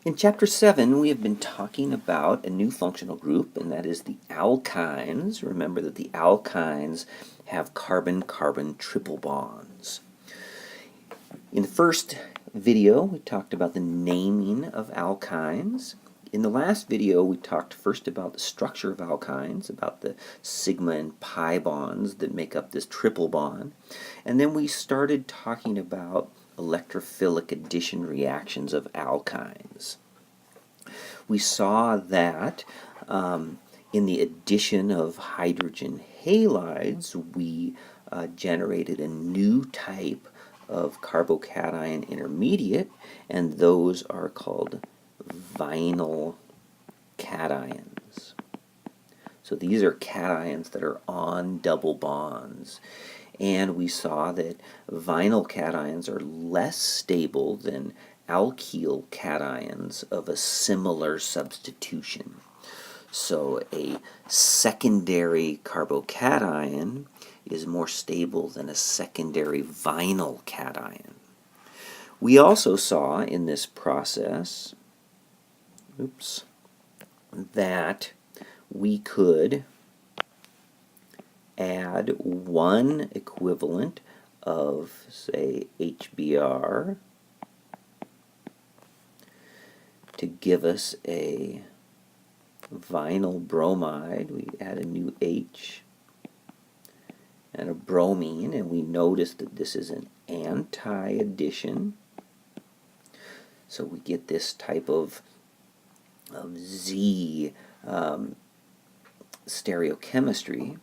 In Chapter 7, we have been talking about a new functional group, and that is the alkynes. Remember that the alkynes have carbon-carbon triple bonds. In the first video, we talked about the naming of alkynes. In the last video, we talked first about the structure of alkynes, about the sigma and pi bonds that make up this triple bond. And then we started talking about electrophilic addition reactions of alkynes. We saw that in the addition of hydrogen halides, we generated a new type of carbocation intermediate, and those are called vinyl cations. So these are cations that are on double bonds. And we saw that vinyl cations are less stable than alkyl cations of a similar substitution. So a secondary carbocation is more stable than a secondary vinyl cation. We also saw in this process, that we could add one equivalent of, say, HBr to give us a vinyl bromide. We add a new H and a bromine, and we notice that this is an anti-addition. So we get this type of Z stereochemistry,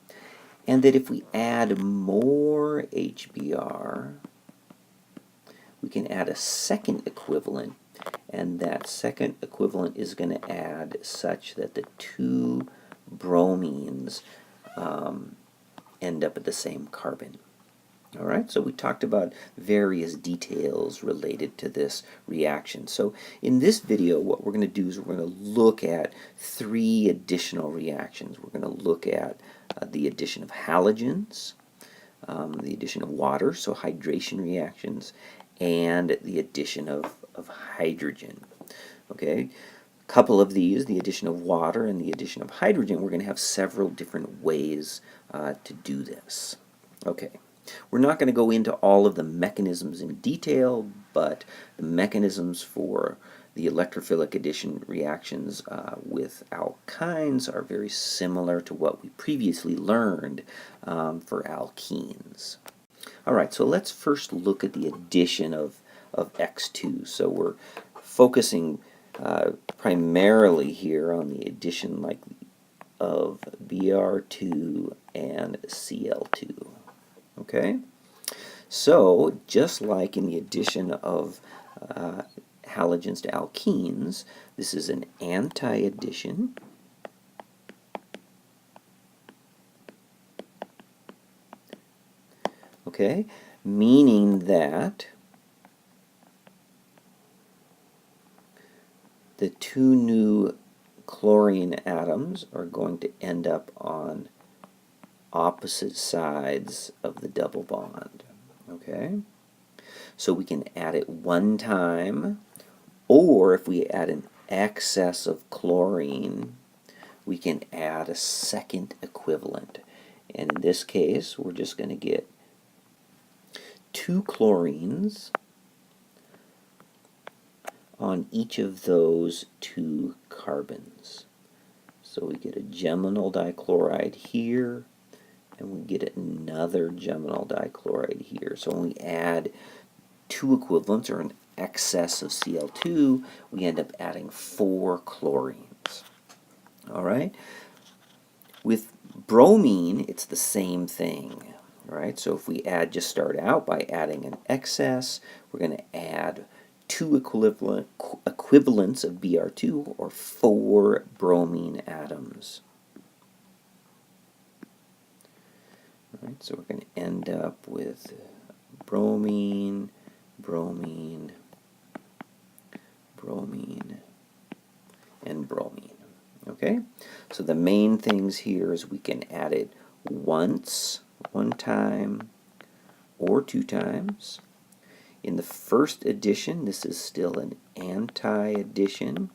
and that if we add more HBr, we can add a second equivalent, and that second equivalent is going to add such that the two bromines end up at the same carbon. All right, so we talked about various details related to this reaction. So in this video, what we're going to do is we're going to look at three additional reactions. We're going to look at the addition of halogens, the addition of water, so hydration reactions, and the addition of hydrogen. Okay, a couple of these, the addition of water and the addition of hydrogen, we're going to have several different ways to do this. Okay. We're not going to go into all of the mechanisms in detail, but the mechanisms for the electrophilic addition reactions with alkynes are very similar to what we previously learned for alkenes. All right, so let's first look at the addition of X2. So we're focusing primarily here on the addition of Br2 and Cl2. Okay, so just like in the addition of halogens to alkenes, this is an anti-addition. Okay, meaning that the two new chlorine atoms are going to end up on opposite sides of the double bond. Okay, so we can add it one time, or if we add an excess of chlorine, we can add a second equivalent. And in this case, we're just going to get two chlorines on each of those two carbons. So we get a geminal dichloride here, and we get another geminal dichloride here. So when we add two equivalents, or an excess of Cl2, we end up adding 4 chlorines. All right? With bromine, it's the same thing. All right? So if we just start out by adding an excess, we're going to add 2 equivalents of Br2, or 4 bromine atoms. Right, so we're going to end up with bromine, bromine, bromine, and bromine. Okay, so the main things here is we can add it once, one time, or 2 times. In the first addition, this is still an anti-addition.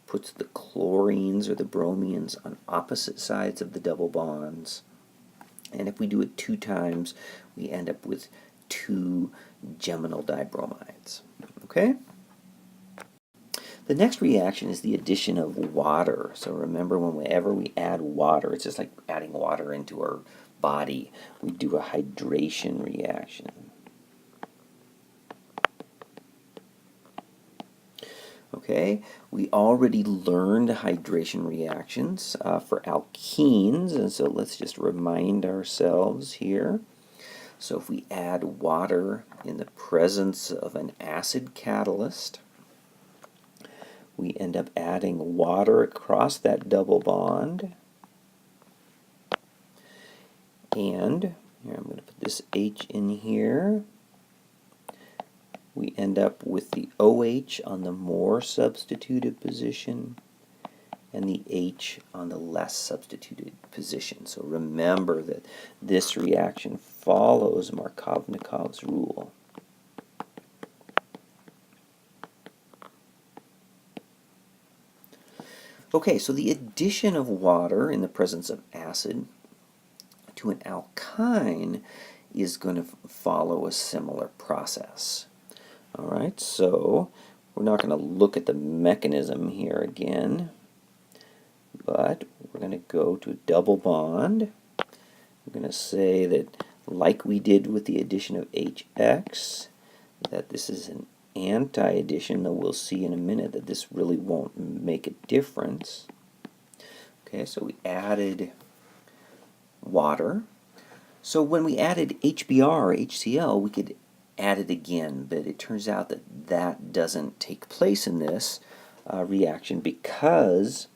Puts the chlorines or the bromides on opposite sides of the double bonds. And if we do it 2 times, we end up with 2 geminal dibromides. Okay? The next reaction is the addition of water. So remember, whenever we add water, it's just like adding water into our body. We do a hydration reaction. Okay, we already learned hydration reactions for alkenes, and so let's just remind ourselves here. So if we add water in the presence of an acid catalyst, we end up adding water across that double bond. And here, I'm going to put this H in here. We end up with the OH on the more substituted position and the H on the less substituted position. So remember that this reaction follows Markovnikov's rule. Okay, so the addition of water in the presence of acid to an alkyne is going to follow a similar process. All right, so we're not going to look at the mechanism here again, but we're going to go to a double bond. We're going to say that, like we did with the addition of HX, that this is an anti-addition, though we'll see in a minute that this really won't make a difference. Okay, so we added water. So when we added HBr or HCl, we could add it again, but it turns out that that doesn't take place in this reaction because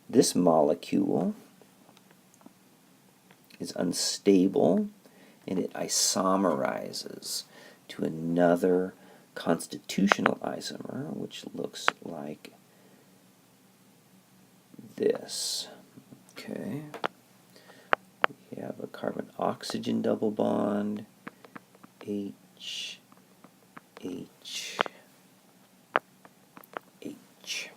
this molecule is unstable and it isomerizes to another constitutional isomer, which looks like this. Okay, we have a carbon-oxygen double bond, H, H, H.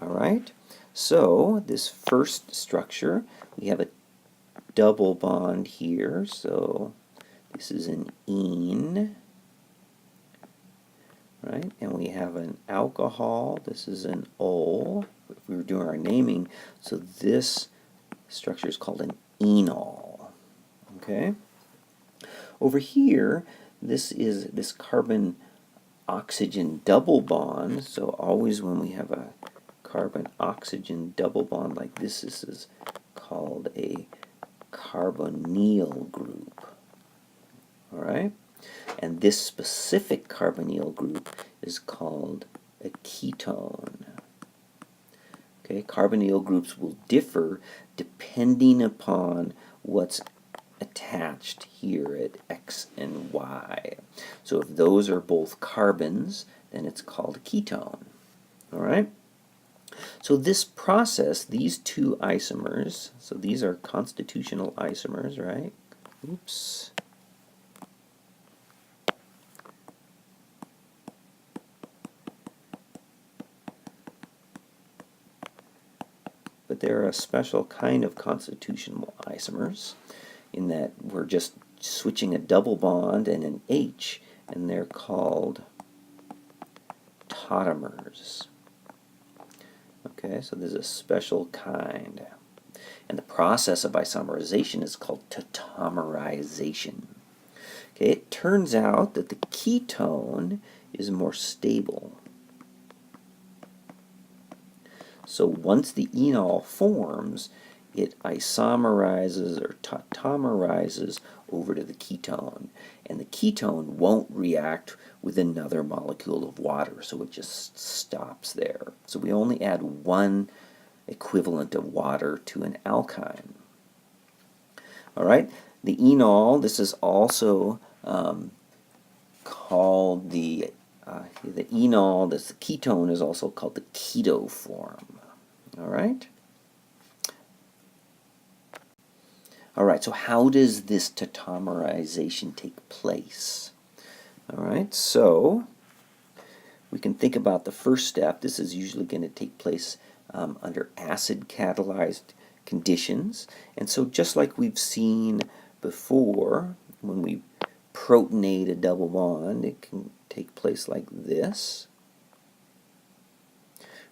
All right, so this first structure, we have a double bond here, so this is an ene, right? And we have an alcohol, this is an ol, if we were doing our naming, so this structure is called an enol, okay? Over here, this is this carbon-oxygen double bond, so always when we have a carbon-oxygen double bond like this is called a carbonyl group, all right? And this specific carbonyl group is called a ketone. Okay, carbonyl groups will differ depending upon what's attached here at X and Y. So if those are both carbons, then it's called a ketone. All right? So this process, these two isomers, so these are constitutional isomers, right? Oops. But they're a special kind of constitutional isomers in that we're just switching a double bond and an H, and they're called tautomers. Okay, so there's a special kind. And the process of isomerization is called tautomerization. Okay, it turns out that the ketone is more stable. So once the enol forms, it isomerizes or tautomerizes over to the ketone. And the ketone won't react with another molecule of water, so it just stops there. So we only add one equivalent of water to an alkyne. All right, the enol, this is also called the enol, this ketone is also called the keto form. All right? All right, so how does this tautomerization take place? All right, so we can think about the first step. This is usually going to take place under acid catalyzed conditions. And so just like we've seen before, when we protonate a double bond, it can take place like this.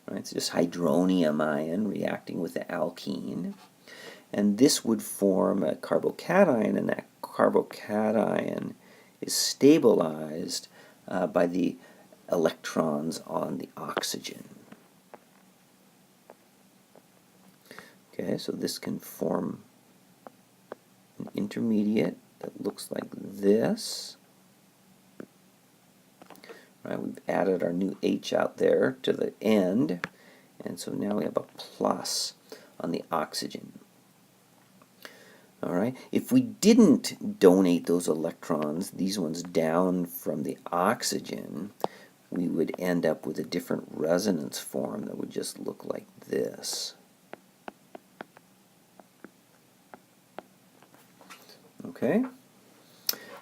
Right, it's just hydronium ion reacting with the alkene. And this would form a carbocation, and that carbocation is stabilized by the electrons on the oxygen. Okay, so this can form an intermediate that looks like this. Right, we've added our new H out there to the end, and so now we have a plus on the oxygen. All right, if we didn't donate those electrons, these ones down from the oxygen, we would end up with a different resonance form that would just look like this. Okay?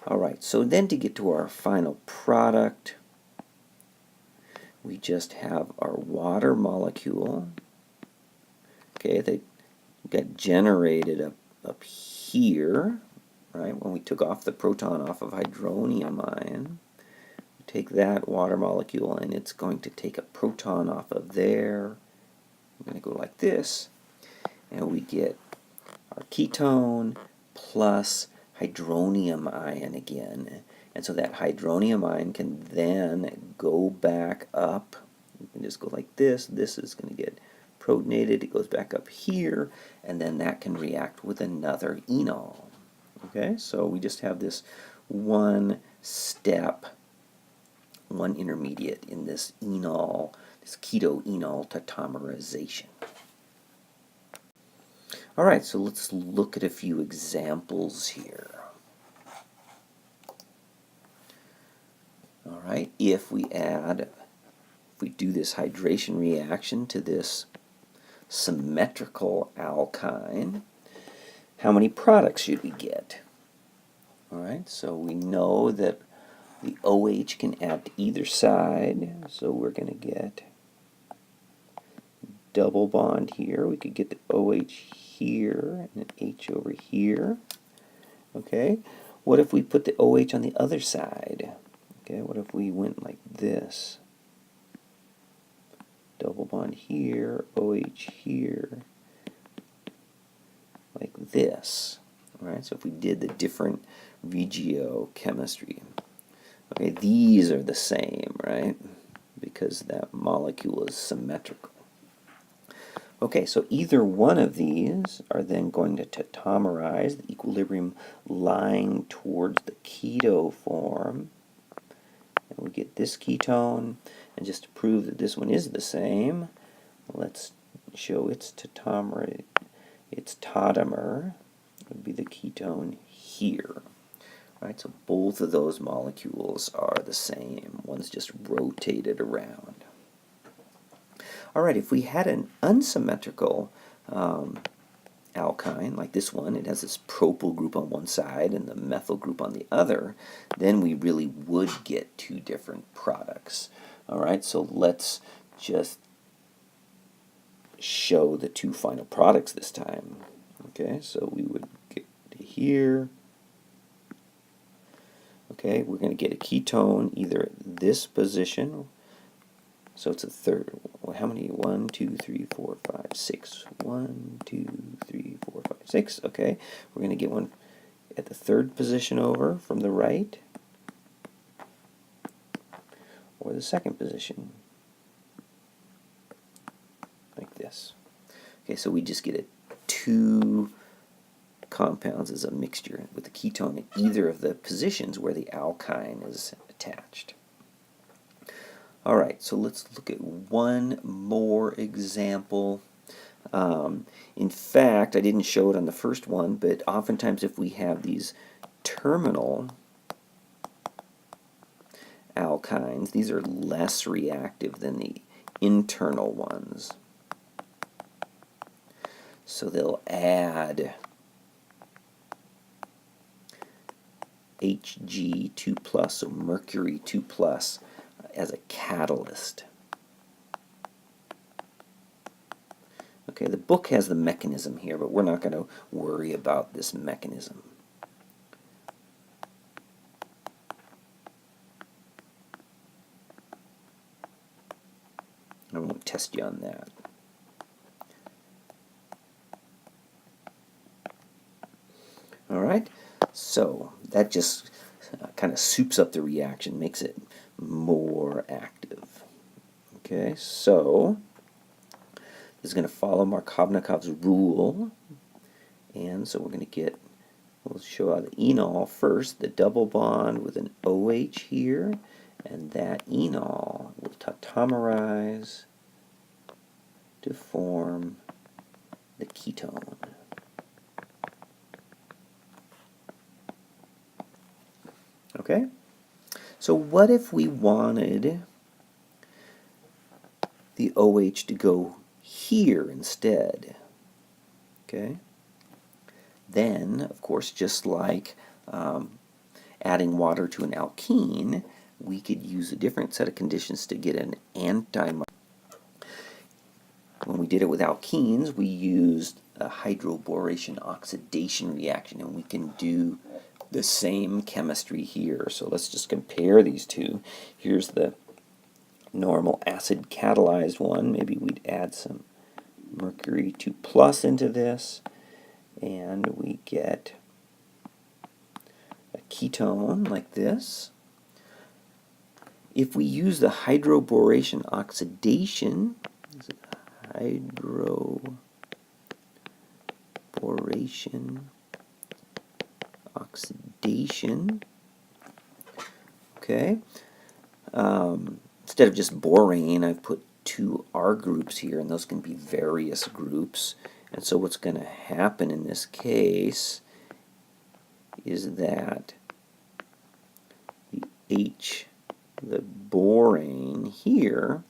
All right, so then to get to our final product, we just have our water molecule. Okay, they got generated up here, right, when we took off the proton off of hydronium ion. We take that water molecule and it's going to take a proton off of there. We're going to go like this, and we get our ketone plus hydronium ion again. And so that hydronium ion can then go back up. We can just go like this. This is going to get protonated. It goes back up here, and then that can react with another enol. Okay, so we just have this one step, one intermediate in this enol, this keto-enol tautomerization. All right, so let's look at a few examples here. All right, if we do this hydration reaction to this symmetrical alkyne, how many products should we get? All right, so we know that the OH can add to either side, so we're going to get double bond here. We could get the OH here and an H over here. Okay, what if we put the OH on the other side? Okay, what if we went like this? Double bond here, OH here, like this. All right, so if we did the different regiochemistry, okay, these are the same, right? Because that molecule is symmetrical. Okay, so either one of these are then going to tautomerize, the equilibrium lying towards the keto form. And we get this ketone. And just to prove that this one is the same, let's show its tautomer. Its tautomer would be the ketone here. Right, so both of those molecules are the same. One's just rotated around. All right, if we had an unsymmetrical alkyne, like this one, it has this propyl group on one side and the methyl group on the other, then we really would get two different products. All right, so let's just show the two final products this time. Okay, so we would get to here. Okay, we're going to get a ketone either at this position. So it's a third. Well, how many? 1, 2, 3, 4, 5, 6. 1, 2, 3, 4, 5, 6. Okay, we're going to get one at the third position over from the right, or the second position, like this. Okay, so we just get two compounds as a mixture with the ketone at either of the positions where the alkyne is attached. All right, so let's look at one more example. In fact, I didn't show it on the first one, but oftentimes if we have these terminal alkynes, these are less reactive than the internal ones. So they'll add Hg2+, so mercury 2+, as a catalyst. Okay, the book has the mechanism here, but we're not going to worry about this mechanism. I won't test you on that. All right, so that just kind of soups up the reaction, makes it more active. Okay, so this is going to follow Markovnikov's rule, and so we're going to get, we'll show how the enol first, the double bond with an OH here, and that enol will tautomerize to form the ketone. Okay? So what if we wanted the OH to go here instead? Okay? Then, of course, just like adding water to an alkene, we could use a different set of conditions to get an anti-Markovnikov. When we did it with alkenes, we used a hydroboration oxidation reaction, and we can do the same chemistry here. So let's just compare these two. Here's the normal acid catalyzed one. Maybe we'd add some mercury 2+ into this, and we get a ketone like this. If we use the hydroboration oxidation, okay, instead of just borane, I've put two R groups here, and those can be various groups. And so what's going to happen in this case is that the the borane here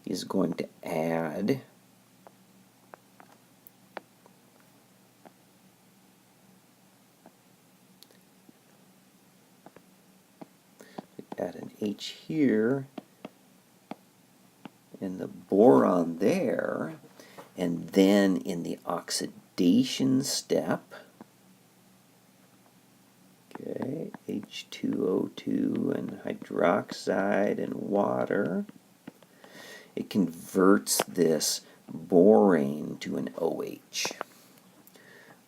is going to add an H here and the boron there, and then in the oxidation step, okay, H2O2 and hydroxide and water, it converts this borane to an OH.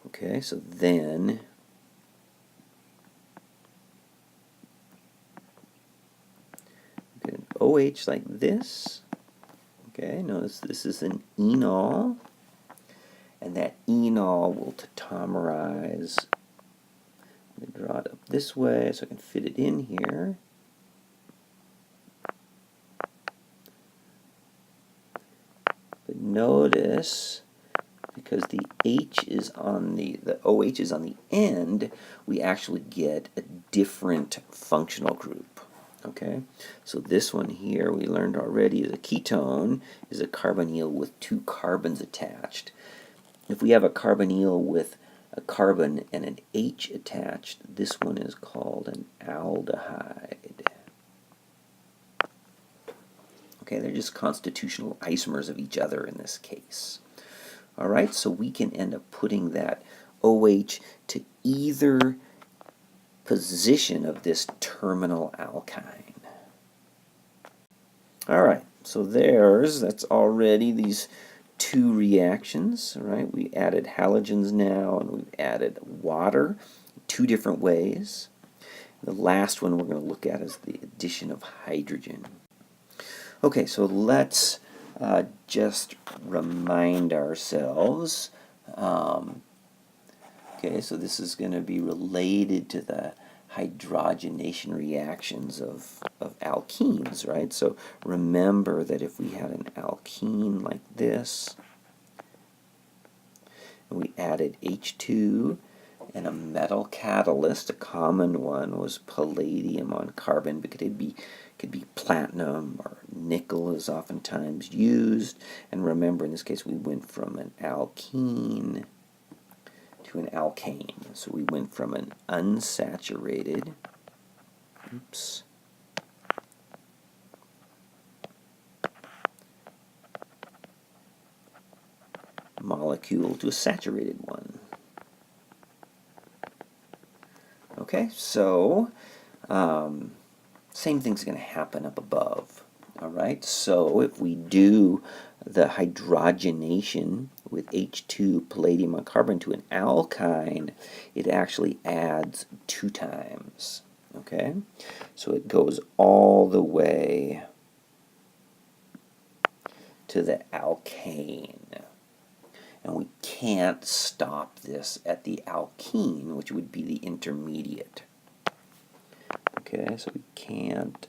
Okay, so then get an OH like this. Okay, notice this is an enol, and that enol will tautomerize. Let me draw it up this way so I can fit it in here. But notice, because the H is on the OH is on the end, we actually get a different functional group. Okay, so this one here we learned already is a ketone, is a carbonyl with two carbons attached. If we have a carbonyl with a carbon and an H attached, this one is called an aldehyde. Okay, they're just constitutional isomers of each other in this case. All right, so we can end up putting that OH to either position of this terminal alkyne. All right, so that's already these two reactions. All right, we added halogens now, and we've added water two different ways. The last one we're going to look at is the addition of hydrogen. Okay, so let's just remind ourselves. Okay, so this is going to be related to the hydrogenation reactions of alkenes, right? So remember that if we had an alkene like this, and we added H2 and a metal catalyst, a common one was palladium on carbon, but could be platinum or nickel is oftentimes used. And remember, in this case, we went from an alkene to an alkane. So we went from an unsaturated, molecule to a saturated one. Okay, so same thing's going to happen up above. All right, so if we do the hydrogenation with H2 palladium and carbon to an alkyne, it actually adds 2 times. Okay, so it goes all the way to the alkane. And we can't stop this at the alkene, which would be the intermediate. Okay, so we can't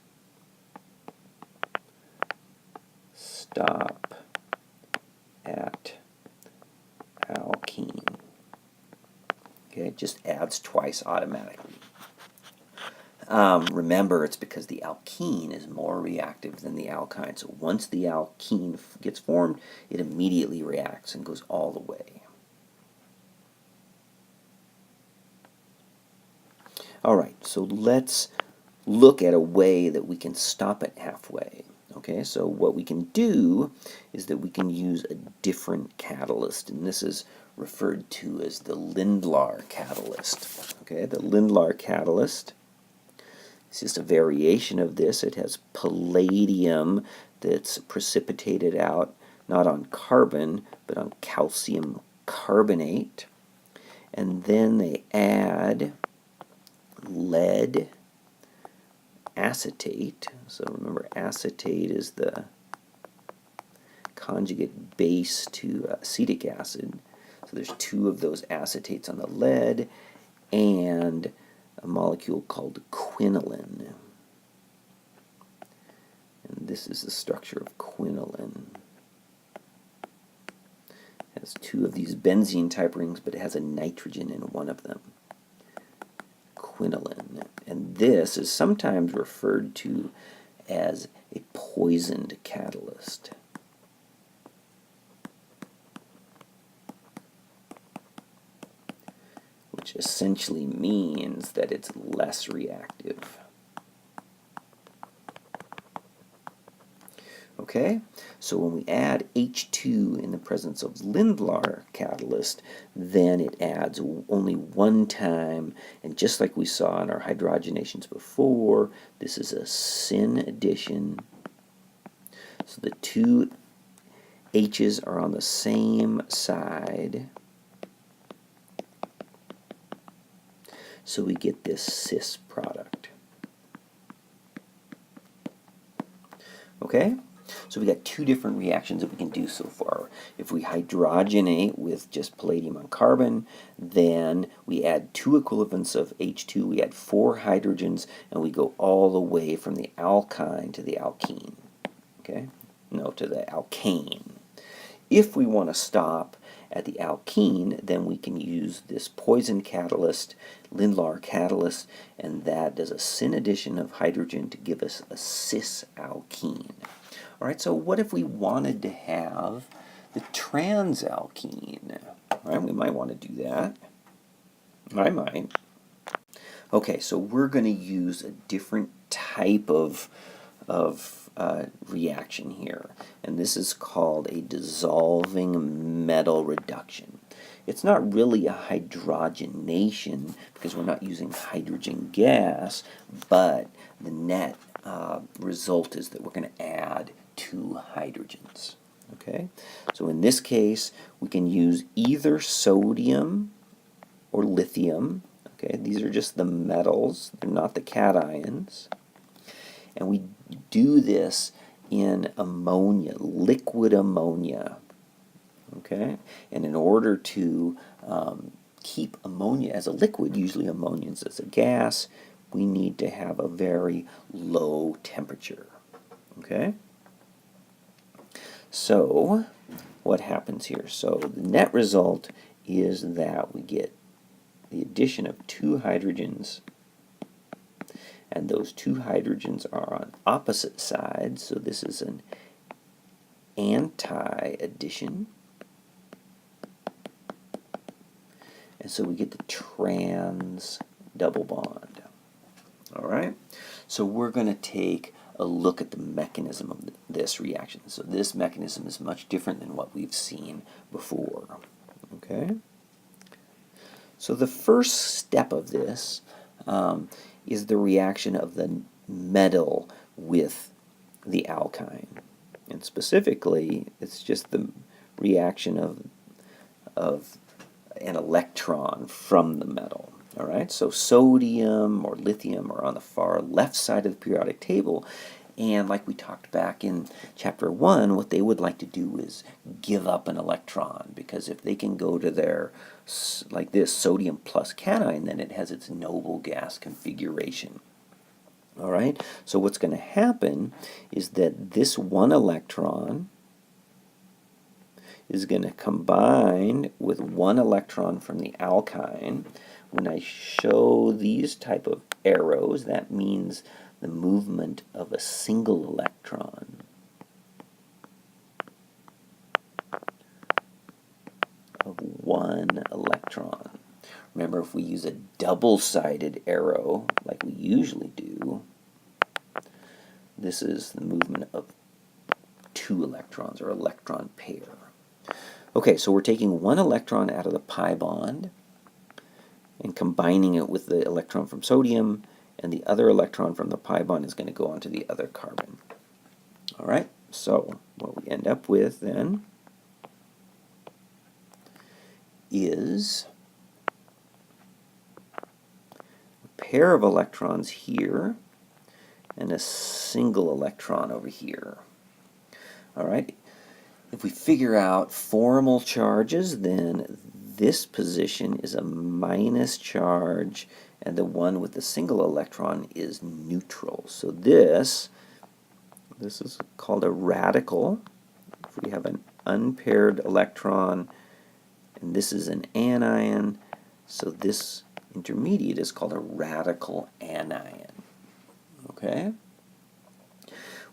stop at alkene. Okay, it just adds twice automatically. Remember, it's because the alkene is more reactive than the alkyne. So once the alkene gets formed, it immediately reacts and goes all the way. All right, so let's look at a way that we can stop it halfway. Okay, so what we can do is that we can use a different catalyst, and this is referred to as the Lindlar catalyst. Okay, the Lindlar catalyst, it's just a variation of this. It has palladium that's precipitated out not on carbon, but on calcium carbonate, and then they add lead acetate. So remember, acetate is the conjugate base to acetic acid. So there's 2 of those acetates on the lead and a molecule called quinoline. And this is the structure of quinoline. It has 2 of these benzene type rings, but it has a nitrogen in one of them. Quinoline. And this is sometimes referred to as a poisoned catalyst. Which essentially means that it's less reactive. Okay, so when we add H2 in the presence of Lindlar catalyst, then it adds only 1 time, and just like we saw in our hydrogenations before, this is a syn addition. So the 2 H's are on the same side. So we get this cis product. Okay? So we got 2 different reactions that we can do so far. If we hydrogenate with just palladium and carbon, then we add 2 equivalents of H2, we add 4 hydrogens, and we go all the way from the alkyne to the alkene. Okay? No, to the alkane. If we want to stop at the alkene, then we can use this poison catalyst, Lindlar catalyst, and that does a syn addition of hydrogen to give us a cis alkene. All right, so what if we wanted to have the trans alkene? All right, we might want to do that. I might. Okay, so we're going to use a different type of reaction here, and this is called a dissolving metal reduction. It's not really a hydrogenation because we're not using hydrogen gas, but the net result is that we're going to add 2 hydrogens. Okay, so in this case we can use either sodium or lithium. Okay, these are just the metals, they're not the cations. And we do this in ammonia, liquid ammonia. Okay, and in order to keep ammonia as a liquid, usually ammonia is as a gas, we need to have a very low temperature. Okay, so what happens here? So the net result is that we get the addition of 2 hydrogens, and those 2 hydrogens are on opposite sides, so this is an anti-addition. and so we get the trans double bond. All right, so we're going to take a look at the mechanism of this reaction. So this mechanism is much different than what we've seen before. Okay, so the first step of this is the reaction of the metal with the alkyne, and specifically it's just the reaction of an electron from the metal. All right, so sodium or lithium are on the far left side of the periodic table, and like we talked back in chapter 1, what they would like to do is give up an electron, because if they can go to their, like this, sodium plus cation, then it has its noble gas configuration. All right, so what's going to happen is that this one electron is going to combine with one electron from the alkyne. When I show these type of arrows, that means the movement of a single electron. Of one electron. Remember, if we use a double-sided arrow, like we usually do, this is the movement of two electrons, or electron pair. Okay, so we're taking one electron out of the pi bond and combining it with the electron from sodium, and the other electron from the pi bond is going to go onto the other carbon. All right, so what we end up with then is a pair of electrons here and a single electron over here. All right, if we figure out formal charges, then this position is a minus charge, and the one with the single electron is neutral. So this is called a radical. If we have an unpaired electron, and this is an anion, so this intermediate is called a radical anion. Okay?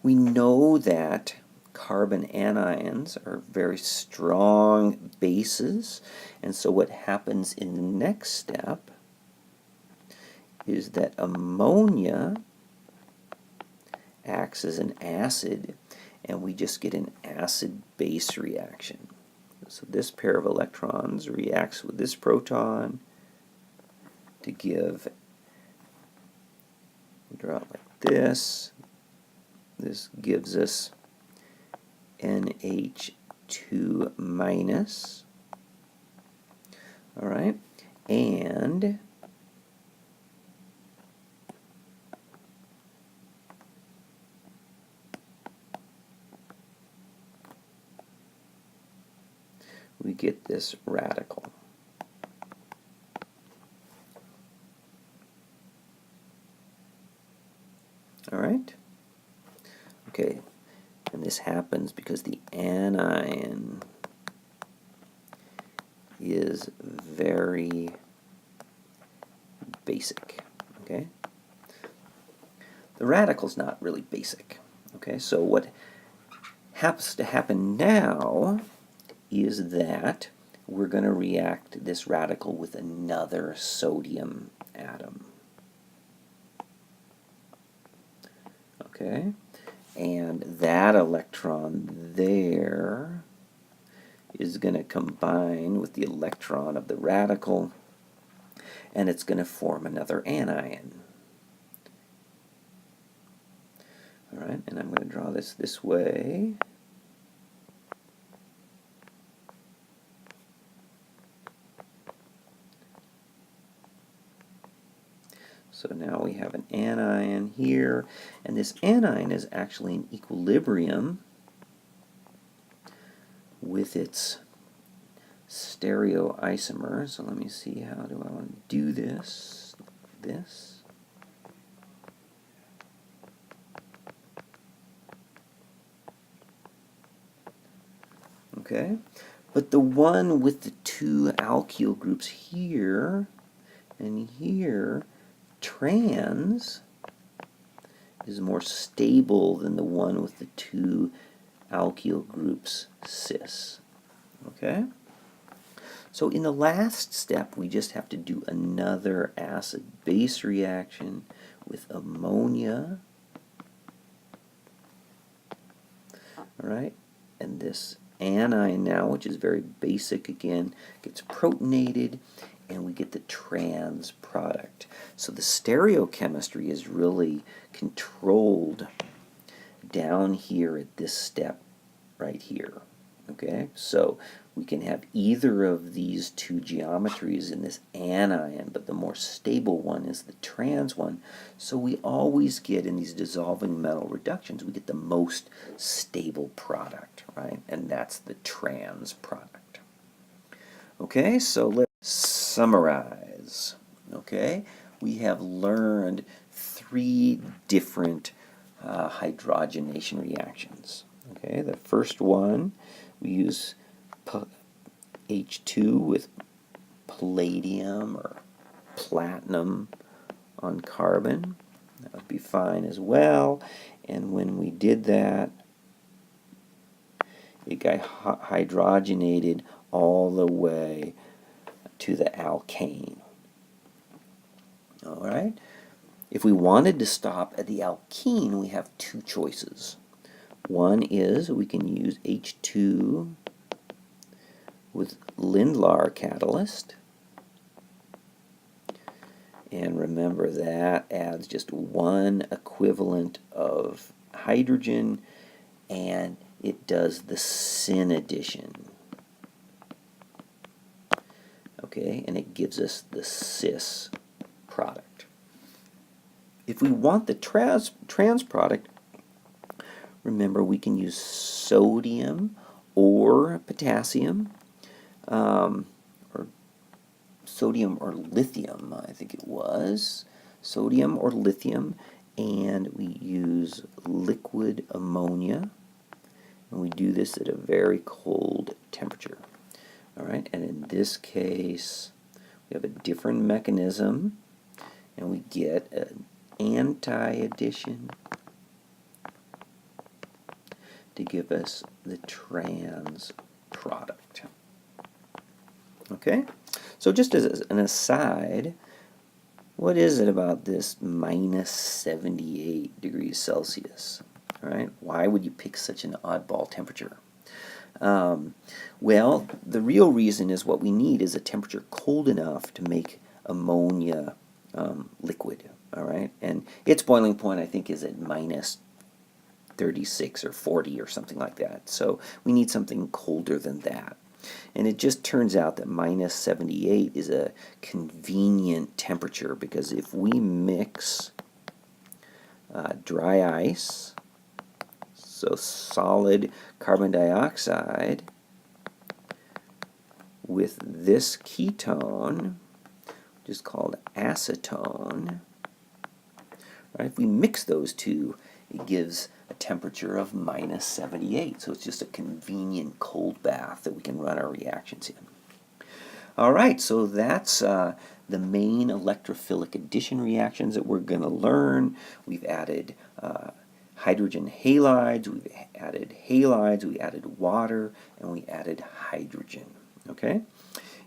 We know that carbon anions are very strong bases, and so what happens in the next step is that ammonia acts as an acid, and we just get an acid-base reaction. So this pair of electrons reacts with this proton to give, draw it like this. This gives us NH2 minus. All right, and we get this radical. All right. Okay, and this happens because the anion is very basic. Okay, the radical's not really basic. Okay, so what happens to happen now is that we're going to react this radical with another sodium atom. Okay, and that electron there is going to combine with the electron of the radical, and it's going to form another anion. All right, and I'm going to draw this way. So now we have an anion here, and this anion is actually in equilibrium with its stereoisomer. So let me see, how do I want to do this? Okay, but the one with the two alkyl groups here and here, trans, is more stable than the one with the two alkyl groups, cis. Okay? So in the last step, we just have to do another acid-base reaction with ammonia. All right, and this anion now, which is very basic again, gets protonated, and we get the trans product. So the stereochemistry is really controlled down here at this step right here. Okay, so we can have either of these two geometries in this anion, but the more stable one is the trans one. So we always get, in these dissolving metal reductions, we get the most stable product, right? And that's the trans product. Okay, so let's summarize. Okay, we have learned 3 different hydrogenation reactions. Okay, the first one, we use H2 with palladium or platinum on carbon. That would be fine as well. And when we did that, it got hydrogenated all the way to the alkane. All right. If we wanted to stop at the alkene, we have 2 choices. One is we can use H2 with Lindlar catalyst. And remember, that adds just 1 equivalent of hydrogen, and it does the syn addition. Okay, and it gives us the cis product. If we want the trans product, remember, we can use sodium or potassium, or sodium or lithium, I think it was. Sodium or lithium, and we use liquid ammonia, and we do this at a very cold temperature. All right, and in this case, we have a different mechanism, and we get an anti-addition to give us the trans product. Okay, so just as an aside, what is it about this minus 78 degrees Celsius? All right, why would you pick such an oddball temperature? Well, the real reason is what we need is a temperature cold enough to make ammonia liquid. All right, and its boiling point, I think, is at minus 36 or 40 or something like that. So we need something colder than that. And it just turns out that minus 78 is a convenient temperature, because if we mix dry ice, so solid carbon dioxide, with this ketone, which is called acetone, right? If we mix those two, it gives a temperature of minus 78. So it's just a convenient cold bath that we can run our reactions in. All right, so that's the main electrophilic addition reactions that we're going to learn. We've added hydrogen halides, we've added halides, we added water, and we added hydrogen. Okay?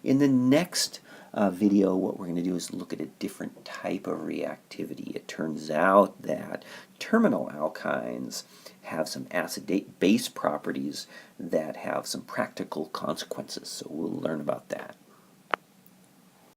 In the next video, what we're going to do is look at a different type of reactivity. It turns out that terminal alkynes have some acid-base properties that have some practical consequences, so we'll learn about that.